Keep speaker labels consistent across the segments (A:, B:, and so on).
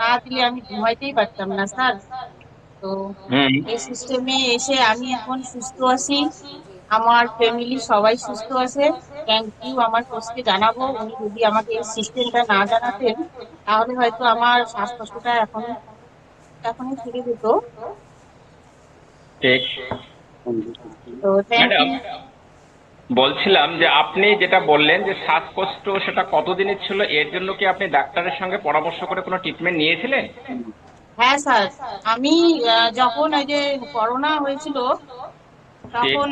A: না দিলে আমি ঘুমাইতেই পারতাম না স্যার। তো
B: হুম।
A: এই সিস্টেমে এসে আমি এখন সুস্থ আছি, আমার ফ্যামিলি সবাই সুস্থ আছে। থ্যাংক ইউ আমার কোচকে জানাবো, উনি যদি আমাকে এই সিস্টেমটা না জানাতেন তাহলে হয়তো আমার শ্বাসকষ্টটা এখনই থেকে যেত।
B: ঠিক।
A: তো থ্যাংক
B: ম্যাডাম,
A: ইউ।
B: বলছিলাম যে আপনি যেটা বললেন যে শ্বাসকষ্ট, সেটা কতদিনের ছিল? এর জন্য কি আপনি ডাক্তারের সঙ্গে পরামর্শ করে কোনো ট্রিটমেন্ট নিয়েছিলেন?
A: হ্যাঁ স্যার, আমি যখন ওই যে করোনা হয়েছিল
B: ঠিক।
A: তখন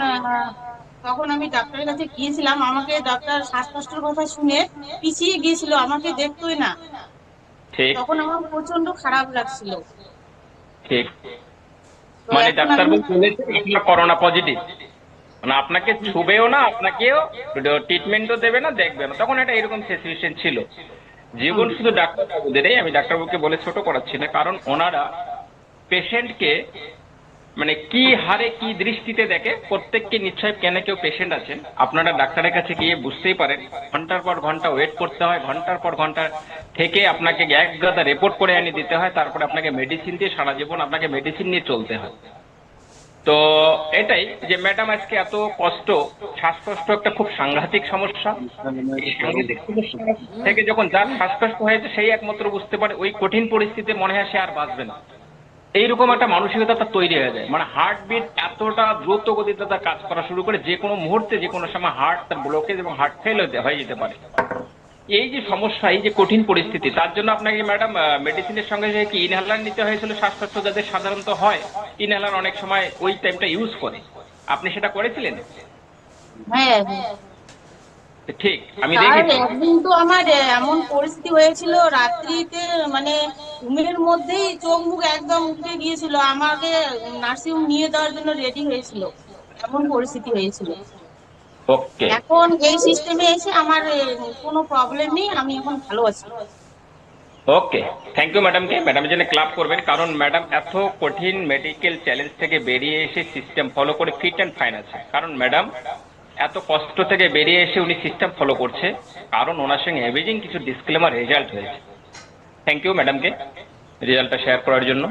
A: তখন আমি ডাক্তারের কাছে গিয়েছিলাম, আমাকে ডাক্তার শ্বাসকষ্টের কথা শুনে পিছিয়ে গিয়েছিল, আমাকে দেখতোই না।
B: ঠিক।
A: তখন আমার প্রচন্ড খারাপ লাগছিল।
B: ঠিক।
A: তো
B: মানে
A: এখন আমি
B: ডাক্তারবাবু বলেছেন আপনার করোনা পজিটিভ, মানে আপনাকে ছুবেও না, আপনাকেও ট্রিটমেন্টও দেবে না, দেখবে না, তখন এটা এরকম সিচুয়েশন ছিল।
A: হুম,
B: যেগুলো শুধু ডাক্তারবাবুদের, আমি ডাক্তারবাবুকে বলে ছোট করাচ্ছি না, কারণ ওনারা পেশেন্টকে মানে কি হারে কি দৃষ্টিতে দেখে, প্রত্যেককে নিশ্চয় কেন কেউ পেশেন্ট আছেন, আপনারা ডাক্তারের কাছে গিয়ে বুঝতেই পারেন, ঘন্টার পর ঘন্টা ওয়েট করতে হয়, ঘন্টার পর ঘন্টা থেকে আপনাকে এক গাদা রিপোর্ট করে এনে দিতে হয়, তারপরে আপনাকে মেডিসিন দিয়ে সারা জীবন আপনাকে মেডিসিন নিয়ে চলতে হয়। তো এটাই যে ম্যাডাম আজকে এত কষ্ট, শ্বাসকষ্ট একটা খুব সাংঘাতিক সমস্যা। এই সাংঘাতিক সমস্যা থেকে যখন যার শ্বাসকষ্ট হয়েছে সেই একমাত্র বুঝতে পারে ওই কঠিন পরিস্থিতিতে মনে হয় সে আর বাঁচবে না। এইরকম একটা মানসিকতা তার তৈরি হয়ে যায়, মানে হার্টবিট এতটা দ্রুত গতিতে তার কাজ করা শুরু করে, যে কোনো মুহূর্তে যে কোনো সময় হার্ট তার ব্লকেজ এবং হার্ট ফেল হয়ে যেতে পারে। এই যে সমস্যা, এই যে কঠিন পরিস্থিতি, তার জন্য আপনাকে ম্যাডাম মেডিসিনের সঙ্গে যে কি ইনহেলার নিতে হয়েছিল, শ্বাসকষ্ট যাদের সাধারণত হয় ইনহেলার অনেক সময় ওই টাইমটা ইউজ করে, আপনি সেটা করেছিলেন?
A: হ্যাঁ হ্যাঁ।
B: ঠিক, আমি
A: স্যার
B: দেখেছি।
A: একদিন তো আমার এমন পরিস্থিতি হয়েছিল রাত্রিতে, মানে ঘুমের মধ্যেই চোখ মুখ একদম উঠে গিয়েছিল, আমাকে নার্সিং হোম নিয়ে যাওয়ার জন্য রেডি হয়েছিল, এমন পরিস্থিতি হয়েছিল।
B: ওকে।
A: এখন এই সিস্টেমে এসে আমার কোনো প্রবলেম নেই, আমি এখন ভালো আছি।
B: ওকে। থ্যাংক ইউ ম্যাডামকে, ম্যাডামের জন্য ক্লাব করবেন, কারণ ম্যাডাম এত কঠিন মেডিকেল চ্যালেঞ্জ থেকে বেরিয়ে এসে সিস্টেম ফলো করে ফিট অ্যান্ড ফাইন আছে, কারণ ম্যাডাম এত কষ্ট থেকে বেরিয়ে এসে উনি সিস্টেম ফলো করছে, কারণ ওনার সঙ্গে অ্যামেজিং কিছু ডিসক্লেমার রেজাল্ট হয়েছে। থ্যাংক ইউ ম্যাডামকে রেজাল্টটা শেয়ার করার জন্য।